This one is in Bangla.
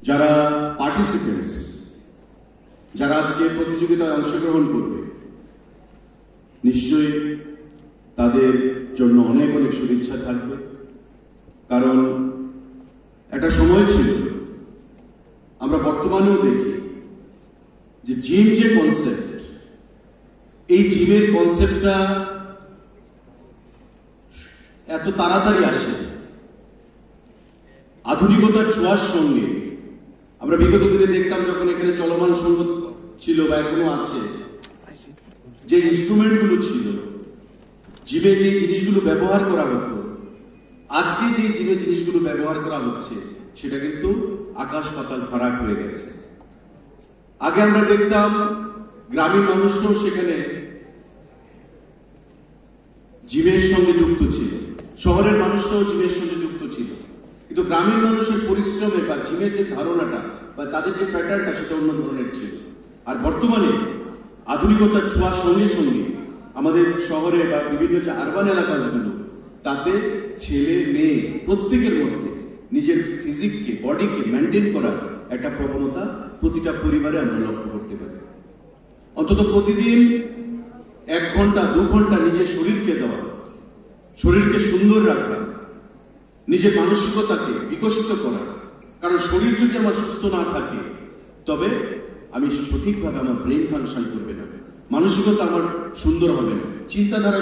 যারা পার্টিসিপেন্টস, যারা আজকে প্রতিযোগিতায় অংশগ্রহণ করবে, নিশ্চয়ই তাদের জন্য অনেক অনেক শুভেচ্ছা থাকবে। কারণ একটা সময় ছিল, আমরা বর্তমানেও দেখি যে জিম যে কনসেপ্ট, এই জিমের কনসেপ্টটা এত তাড়াতাড়ি আসে। আধুনিকতার ছোঁয়ার সঙ্গে আমরা বিগত দিনে দেখতাম, যখন এখানে চলমান সঙ্গীত ছিল বা এখনো আছে, যে ইনস্ট্রুমেন্টগুলো ছিল, জিমে যে জিনিসগুলো ব্যবহার করা হতো, আজকে যে জিমে জিনিসগুলো ব্যবহার করা হচ্ছে, সেটা কিন্তু আকাশ পাতাল ফারাক হয়ে গেছে। আগে আমরা দেখতাম গ্রামীণ মানুষরাও সেখানে জিমের সঙ্গে যুক্ত ছিল, শহরের মানুষরাও জিমের সঙ্গে যুক্ত ছিল, কিন্তু গ্রামীণ মানুষের পরিশ্রমে বা জিমের যে ধারণাটা বা তাদের যে প্যাটার্নটা, সেটা অন্য ধরনের ছিল। আর বর্তমানে আধুনিকতার ছোঁয়ার সঙ্গে সঙ্গে আমাদের শহরে বা বিভিন্ন যে আরবান এলাকাগুলো, তাতে ছেলে মেয়ে প্রত্যেকের মধ্যে নিজের ফিজিককে, বডিকে মেনটেন করার একটা প্রবণতা প্রতিটা পরিবারে আমরা লক্ষ্য করতে পারি। অন্তত প্রতিদিন 1 ঘন্টা 2 ঘন্টা নিজের শরীরকে দেওয়া, শরীরকে সুন্দর রাখা, নিজের মানসিকতাকে বিকশিত করা। কারণ শরীর যদি আমার সুস্থ না থাকে, তবে আমি সঠিকভাবে আমার ব্রেন ফাংশন করবে না, মানসিকতা আমার সুন্দর হবে না, চিন্তাধারা